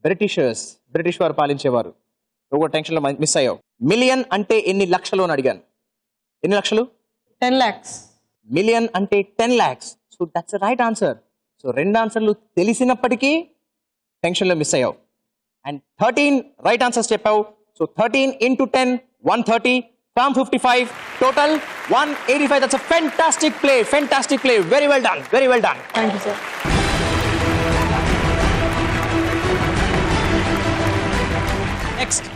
బ్రిటిషర్స్. బ్రిటిష్ వారు పాలించేవారు. నువ్వు టెన్షన్ లో మిస్ అయ్యావు. మిలియన్ అంటే ఎన్ని లక్షలు అని అడిగాను. ఎన్ని లక్షలు? 10 lakhs. మిలియన్ అంటే 10 lakhs. So that's right answer. So 2 ఆన్సర్లు తెలిసినప్పటికీ టెన్షన్ లో మిస్ అయ్యావు అండ్ 13 రైట్ ఆన్సర్స్ చెప్పావు. So 13 into 10 130 from 55 total 185. That's a fantastic play. Very well done. Thank you sir. Next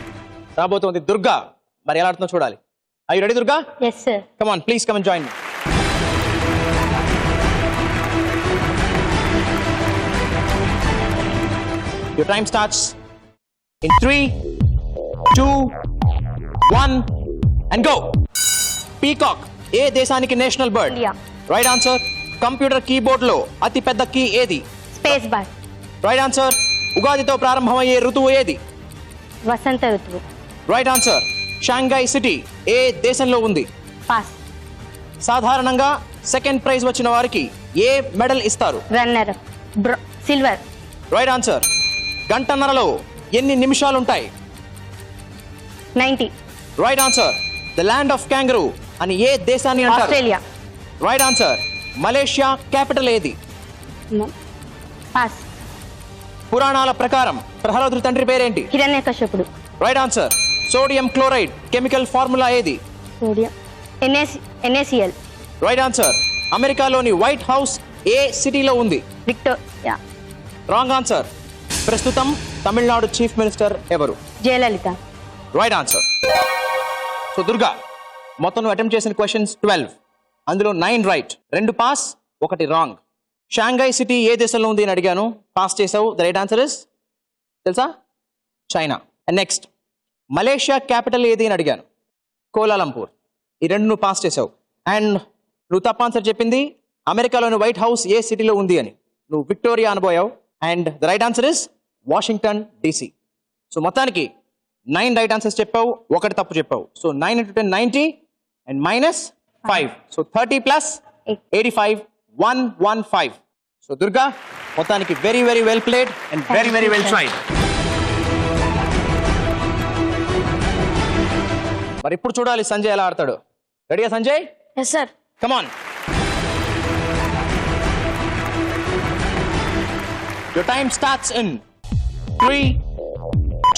రాబోతోంది దుర్గా. మరి ఎలా ఆడుతుందో చూడాలి. Are you ready, Durga? Yes, sir. Come on, please come and join me. Your time starts in 3, 2, 1 and go. Peacock ఏ దేశానికి national bird? India. Right answer. Computer keyboard లో అతి పెద్ద key ఏది? Space bar. Right answer. ఉగాదితో ప్రారంభమయ్యే ఋతువు ఏది? వసంత ఋతువు. Right answer. షాంఘై సిటీ ఏ దేశంలో ఉంది? పాస్. సాధారణంగా సెకండ్ ప్రైజ్ వచ్చిన వారికి ఏ మెడల్ ఇస్తారు? రన్నర్. సిల్వర్. Right answer. గంటన్నరలో ఎన్ని నిమిషాలు ఉంటాయి? 90. Right answer. The land of kangaroo అని ఏ దేశాన్ని అంటారు? Australia. Right answer. Malaysia capital ఏది? పాస్. పురాణాల ప్రకారం ప్రహ్లాదుడి తండ్రి పేరేంటి? హిరణ్యకశ్యపుడు. Right answer. Sodium chloride chemical formula ఏది? సోడియం. NaCl. Right answer. అమెరికాలోని వైట్ హౌస్ ఏ సిటీలో ఉంది? విక్టోరియా. Wrong answer. ప్రస్తుతం తమిళనాడు చీఫ్ మినిస్టర్ ఎవరు? Jayalalitha. Right answer. So Durga, మొత్తం నువ్వు అటెంప్ట్ చేసిన క్వశ్చన్స్ 12, అందులో 9 right, 2 pass, 1 wrong. Shanghai city ఏ దేశంలో ఉంది అని అడిగాను, పాస్ చేసావు. ద రైట్ ఆన్సర్ ఇస్ తెలుసా? China. And next, Malaysia capital ఏది అని అడిగాను, కోలాలంపూర్. ఈ 2 నువ్వు పాస్ చేసావు. అండ్ నువ్వు తప్ప ఆన్సర్ చెప్పింది అమెరికాలోని వైట్ హౌస్ ఏ సిటీలో ఉంది అని, నువ్వు విక్టోరియా అనబోయావు. And the right answer is Washington DC. So మొత్తానికి 9 రైట్ ఆన్సర్స్ చెప్పావు, 1 తప్పు చెప్పావు. So 9 into 10 90 and -5. So 30 plus 85 115. So Durga, మొత్తానికి very very well played and very very well tried. మరి ఇప్పుడు చూడాలి సంజయ్ ఎలా ఆడతాడు. రెడీయా Sanjay? Yes sir. Come on. Your time starts in 3,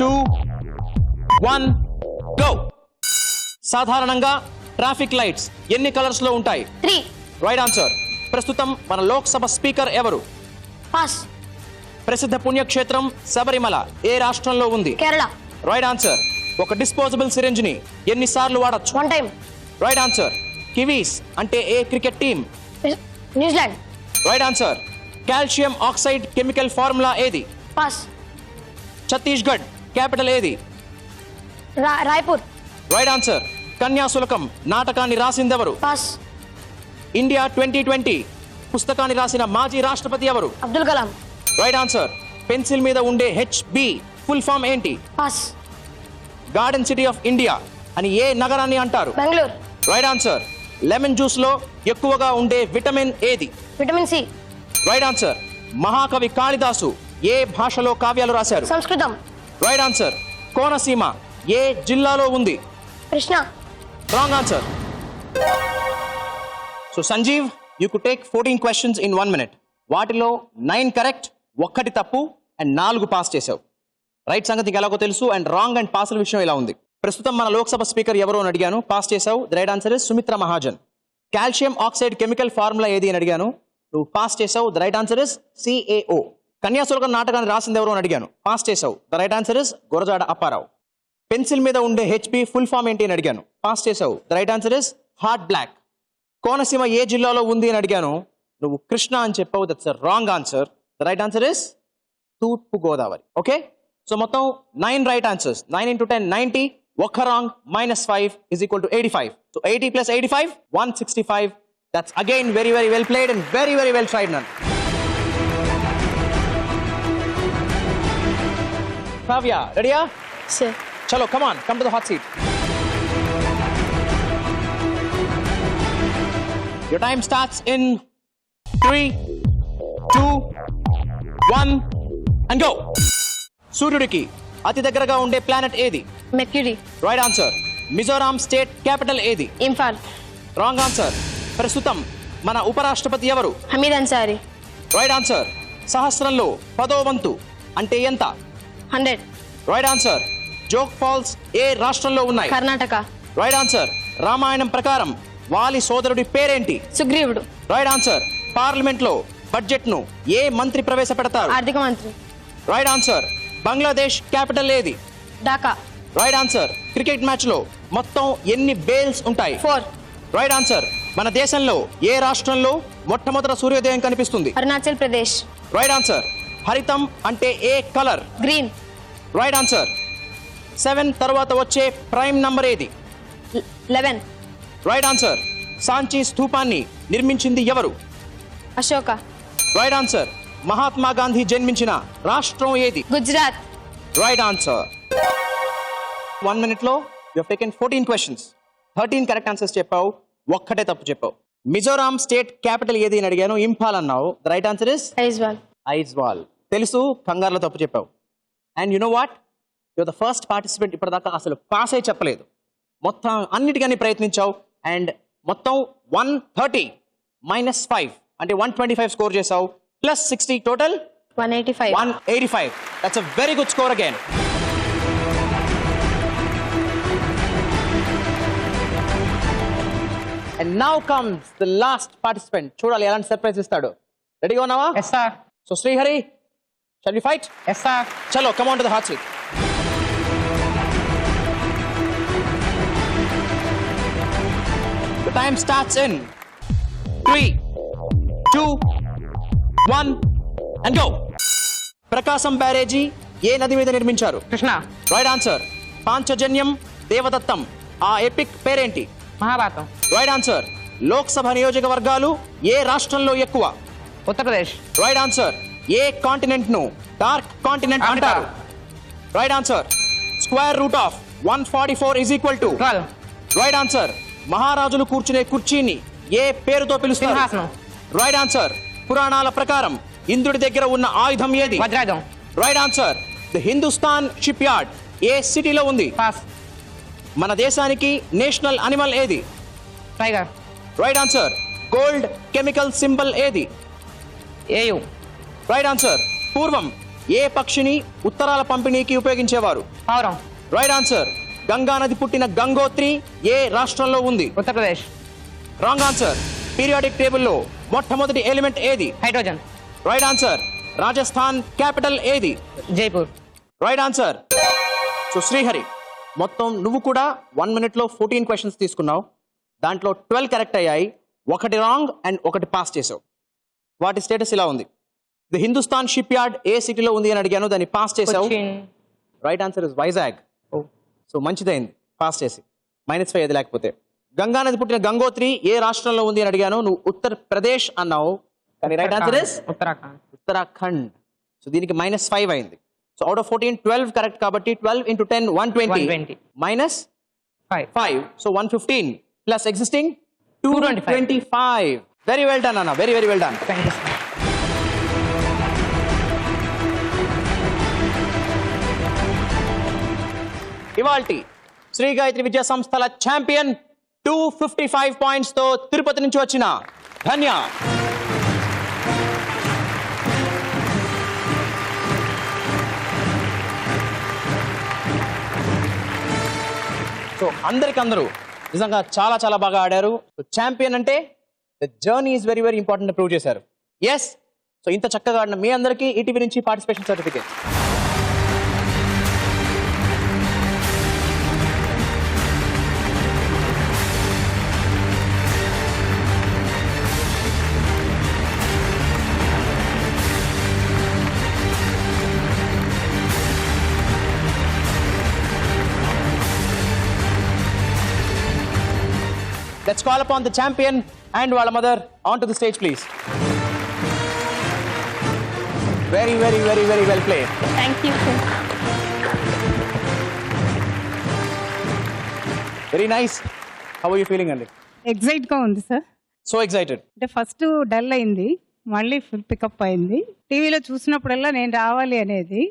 2, 1, go. సాధారణంగా ట్రాఫిక్ లైట్స్ ఎన్ని కలర్స్ లో ఉంటాయి? 3. Right answer. ప్రస్తుతం మన లోక్సభ స్పీకర్ ఎవరు? పాస్. ప్రసిద్ధ పుణ్యక్షేత్రం శబరిమల ఏ రాష్ట్రంలో ఉంది? కేరళ. Right answer. ఒక డిస్పోజబుల్ సిరింజ్ ని ఎన్నిసార్లు వాడచ్చు? 1 time. Right answer. కివీస్ అంటే ఏ cricket team? New Zealand. Right answer. Calcium oxide chemical formula ఏది? పాస్. ఛత్తీస్గఢ్ క్యాపిటల్ ఏది? రాయ్పూర్. Right answer. కన్యాశుల్కం నాటకాన్ని రాసిందెవరు? పాస్. ఇండియా 2020 పుస్తకాన్ని రాసిన మాజీ రాష్ట్రపతి ఎవరు? Abdul Kalam. Right answer. Pencil మీద ఉండే హెచ్బి ఫుల్ ఫామ్ ఏంటి? Pass. Garden city of India అని ఏ నగరాన్ని అంటారు? Bengaluru. Right answer. Lemon juice లో ఎక్కువగా ఉండే విటమిన్ ఏది? Vitamin C. Right answer. మహాకవి కాళిదాసు ఏ భాషలో కావ్యాలు రాశారు? సంస్కృతం. Right answer. కోనసీమ ఏ జిల్లాలో ఉంది? Krishna. Wrong answer. So Sanjeev, you could take 14 questions in 1 minute. వాటిలో 9 కరెక్ట్, 1 తప్పు అండ్ 4 పాస్ చేసావు. రైట్ సంగతి నీకు ఎలాగో తెలుసు. అండ్ రాంగ్ అండ్ పాస్ల విషయం ఇలా ఉంది. ప్రస్తుతం మన లోక్సభ స్పీకర్ ఎవరో అని అడిగాను, పాస్ చేసావు. The right answer is Sumitra Mahajan. Calcium oxide chemical formula ఏది అని అడిగాను, నువ్వు పాస్ చేసావు. The right answer is CaO. Kanyasulkam నాటకాన్ని రాసింది ఎవరో అని అడిగాను, పాస్ చేసావు. The right answer is Gurajada Apparao. Pencil మీద ఉండే హెచ్బి ఫుల్ ఫామ్ ఏంటి అని అడిగాను, పాస్ చేసావు. The right answer is heart block. Konaseema ఏ జిల్లాలో ఉంది అని అడిగాను, నువ్వు కృష్ణ అని చెప్పావు. That's wrong answer. The right answer is తూర్పు గోదావరి. ఓకే, సో మొత్తం 9 right answers. 9 into 10 90, 1 wrong, -5 is equal to 85. So 80 plus 85 165. That's again very very well played and very very well tried, Nan. Kavya, ready? Sir. Chalo, come on, come to the hot seat. Your time starts in 3, 2, 1 and go. సూర్యుడికి అతి దగ్గరగా ఉండే planet ఏది? Mercury. Right answer. Mizoram state capital ఏది? Imphal. Wrong answer. ప్రస్తుతం మన ఉపరాష్ట్రపతి ఎవరు? హమీద్ అన్సారీ. Right answer. సహస్రంలో 10వ వంతు అంటే ఎంత? 100. Right answer. జోగ్ ఫాల్స్ ఏ రాష్ట్రంలో ఉన్నాయి? కర్ణాటక. Right answer. రామాయణం ప్రకారం వాలి సోదరుడి పేరేంటి? సుగ్రీవుడు. Right answer. పార్లమెంట్ లో బడ్జెట్ ను ఏ మంత్రి ప్రవేశపెడతారు? ఆర్థిక మంత్రి. Right answer. బంగ్లాదేశ్ క్యాపిటల్ ఏది? Dhaka. Right answer. Cricket match లో మొత్తం ఎన్ని బేల్స్ ఉంటాయి? 4. Right answer. మన దేశంలో ఏ రాష్ట్రంలో మొట్టమొదట సూర్యోదయం కనిపిస్తుంది? అరుణాచల్ ప్రదేశ్. Right answer. హరితం అంటే ఏ కలర్? గ్రీన్. Right answer. 7 తర్వాత వచ్చే ప్రైమ్ నంబర్ ఏది? 11. Right answer. సాంచీ స్థూపాన్ని నిర్మించింది ఎవరు? అశోక. Right answer. మహాత్మా గాంధీ జన్మించిన రాష్ట్రం ఏది? గుజరాత్. Right answer. 1 minute లో you have taken 14 questions. 13 correct answers చెప్పావు, 1 తప్పు చెప్పావు. మిజోరాం స్టేట్ క్యాపిటల్ ఏది అని అడిగాను, ఇంఫాల్ అన్నావు. The right answer is Aizawl. Aizawl. తెలుసు, కంగారులో తప్పు చెప్పావు. And you know what, you are the first participant ఇప్పటిదాకా అసలు పాస్ అయి చెప్పలేదు. మొత్తం అన్నిటికీ ప్రయత్నించావు. అండ్ మొత్తం 130 -5 అంటే 125 స్కోర్ చేసావు. Plus 60 total 185. 185. That's a very good score again. And now comes the last participant. చూడాలి ఎలాంటి సర్ప్రైజ్ ఇస్తాడు. రెడీగా ఉన్నావా? Yes, sir. So Srihari, shall we fight? Yes, sir. Chalo, come on to the hot seat. The time starts in 3, 2, 1 and go. ప్రకాశం బ్యారేజీ ఏ నది మీద నిర్మించారు? Krishna. Right answer. పాంచజన్యం, దేవదత్తం ఆ ఎపిక్ పేరేంటి? మహాభారతం. Right answer. లోక్సభ నియోజకవర్గాలు ఏ రాష్ట్రంలో ఎక్కువ? ఉత్తరప్రదేశ్. Right answer. ఏ కాంటినెంట్ ను డార్క్ కాంటినెంట్ ఆఫ్రికా. అంటారు? Right answer. Square root of 144 is equal to? 12. Right answer. మహారాజులు కూర్చునే కుర్చీని ఏ పేరుతో పిలుస్తారు? సింహాసనం. Right answer. పురాణాల ప్రకారం ఇంద్రుడి దగ్గర ఉన్న ఆయుధం ఏది? వజ్రాయుధం. Right answer. The Hindustan ship yard ఏ సిటీలో ఉంది? పాస్. మన దేశానికి నేషనల్ అనిమల్ ఏది? Tiger. Right answer. Gold chemical symbol ఏది? ఏయు. Right answer. పూర్వం ఏ పక్షిని ఉత్తరాల పంపిణీకి ఉపయోగించేవారు? పావురం. Right answer. గంగా నది పుట్టిన గంగోత్రి ఏ రాష్ట్రంలో ఉంది? ఉత్తరప్రదేశ్. Wrong answer. పీరియాడిక్ టేబుల్లో మొట్టమొదటి ఎలిమెంట్ ఏది? Hydrogen. Right answer. Rajasthan capital ఏది? Jaipur. Right answer. So Srihari, మొత్తం నువ్వు కూడా 1 minute లో 14 క్వశ్చన్స్ తీసుకున్నావు. దాంట్లో 12 కరెక్ట్ అయ్యాయి, ఒకటి రాంగ్ అండ్ ఒకటి పాస్ చేసావు. వాటి స్టేటస్ ఇలా ఉంది. ది హిందుస్థాన్ షిప్ యార్డ్ ఏ సిటీలో ఉంది అని అడిగాను, దాన్ని పాస్ చేసావు. Cochin. Right answer is Vizag. So మంచిదైంది పాస్ చేసి, -5 అది లేకపోతే. గంగా నది పుట్టిన గంగోత్రి ఏ రాష్ట్రంలో ఉంది అని అడిగాను, నువ్వు ఉత్తరప్రదేశ్ అన్నావు, కానీ right answer is Uttarakhand. Uttarakhand. So దీనికి -5 అయింది. సో అవుట్ ఆఫ్ 14 12 కరెక్ట్ కాబట్టి 12 into 10 120 5. -5. So 115 plus existing 225. Very well done అన్న, very very well done. Thank you sir. ఇవాల్టి శ్రీ గాయత్రి విద్యా సంస్థల ఛాంపియన్ 255 పాయింట్స్ తో తిరుపతి నుంచి వచ్చిన ధన్య. సో అందరికందరూ నిజంగా చాలా చాలా బాగా ఆడారు. సో ఛాంపియన్ అంటే the journey is very very important prove చేశారు. ఎస్, సో ఇంత చక్కగా ఆడిన మీ అందరికీ ఈటీవీ నుంచి participation certificate. Let's call upon the champion and వాళ్ళ mother onto the stage, please. Very, very, very, very well played. Thank you sir. Very nice. How are you feeling, Andy? ఎగ్జైట్గా ఉంది sir. So excited. అంటే first dull అయింది, మళ్ళీ full pickup అయింది. టీవీలో చూసినప్పుడల్లా నేను రావాలి అనేది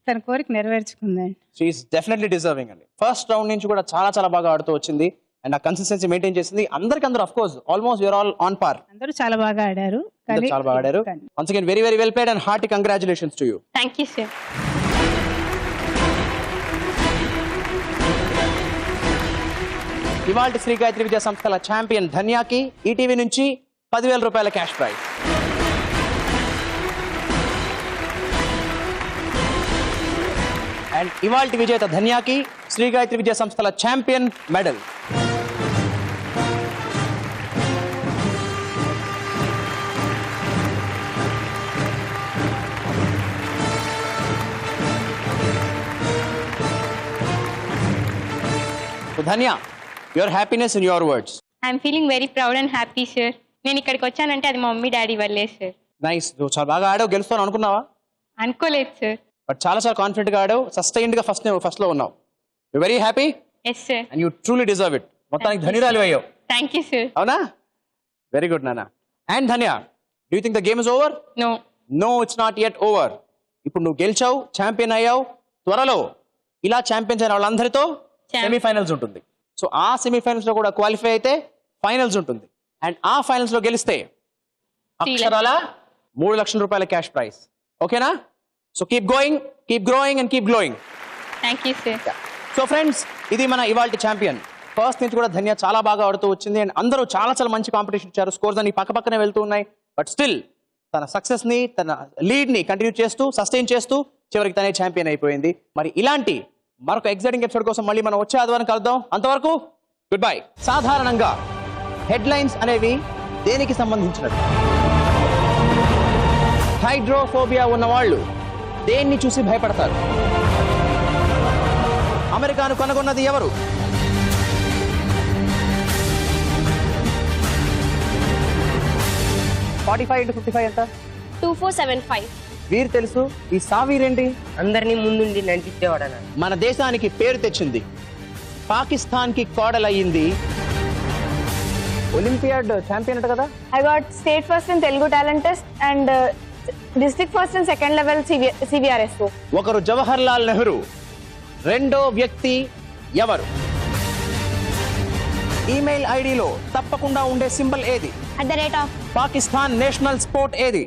తన కోరిక నెరవేర్చుకుందండి. She is definitely deserving, Andy. First round నుంచి కూడా చాలా చాలా బాగా ఆడుతూ వచ్చింది అండ్ ఆ కన్సిస్టెన్సీ మెయింటైన్ చేసింది. అందరికందరూ of course almost you're all on par. అందరూ చాలా బాగా ఆడారు. చాలా బాగా ఆడారు. Once again, very, very well played and hearty congratulations to you. Thank you sir. ఇవాల్టి శ్రీ గాయత్రి విద్యా సంస్థల ఛాంపియన్ ధన్యాకి ఈటీవీ నుంచి 10,000 రూపాయల క్యాష్ ప్రైజ్. అండ్ ఇవాల్టి విజేత ధన్యాకి శ్రీ గాయత్రి విద్యా సంస్థల champion medal. Dhanya, your happiness in your words. I'm feeling very proud and happy sir. నేను ఇక్కడికి వచ్చానంటే అది మా మమ్మీ డాడీ వల్లే సార్. నైస్. నువ్వు చాలా బాగా ఆడావు, గెలుస్తాను అనుకున్నావా? అనుకోలేదు సార్. బట్ చాలా చాలా కాన్ఫిడెంట్ గా ఆడావు, సస్టైన్డ్ గా ఫస్ట్ లో ఉన్నావు. You very happy yes sir. And you truly deserve it. మొత్తానికి ధన్యరాలు అయ్యావు. Thank you sir. అవునా? వెరీ గుడ్ నాన్న. And Dhanya, do you think the game is over? No. No, it's not yet over. ఇప్పుడు నువ్వు గెలిచావు, ఛాంపియన్ అయ్యావు. త్వరలో ఇలా ఛాంపియన్స్ అయిన వాళ్ళందరితో సెమీఫైనల్స్ ఉంటుంది. సో ఆ సెమీఫైనల్స్ లో కూడా క్వాలిఫై అయితే ఫైనల్స్ ఉంటుంది. అండ్ ఆ ఫైనల్స్ లో గెలిస్తే అక్షరాల 3 లక్షల రూపాయల క్యాష్ ప్రైజ్. ఓకేనా? So keep going, keep growing and keep glowing. Thank you sir. So friends, ఇది మన ఇవాల్టి ఛాంపియన్. ఫస్ట్ నుంచి కూడా ధన్య చాలా బాగా ఆడుతూ వచ్చింది అండ్ అందరూ చాలా చాలా మంచి కాంపిటీషన్ ఇచ్చారు. స్కోర్స్ అన్ని పక్క పక్కనే వెళ్తూ ఉన్నాయి. బట్ స్టిల్ తన సక్సెస్ ని, తన లీడ్ ని కంటిన్యూ చేస్తూ, సస్టైన్ చేస్తూ చివరికి తనే ఛాంపియన్ అయిపోయింది. మరి ఇలాంటి మరొక ఎక్సైటింగ్ ఎపిసోడ్ కోసం మళ్ళీ మనం వచ్చే ఆదివారం కలుద్దాం. అంతవరకు గుడ్ బై. సాధారణంగా హెడ్లైన్స్ అనేవి దేనికి సంబంధించినవి? హైడ్రోఫోబియా ఉన్న వాళ్ళు దేన్ని చూసి భయపడతారు? అమెరికాను కనుగొన్నది ఎవరు? $45 into 55 ఎంత? 2475. వీరు తెలుసు. ఈ సావీరేంటి? అందరినీ ముందుండి నడిపించేవాడన. మన దేశానికి పేరు తెచ్చింది, పాకిస్తాన్ కి కోడలయ్యింది. ఒలింపియాడ్ ఛాంపియన్ అంట కదా? I got state first in Telugu talent test and district first and second level CBRSO. ఒకరు జవహర్ లాల్ నెహ్రూ, రెండో వ్యక్తి ఎవరు? ఈమెయిల్ ఐడిలో తప్పకుండా ఉండే సింబల్ ఏది? At the rate of Pakistan national sport ఏది?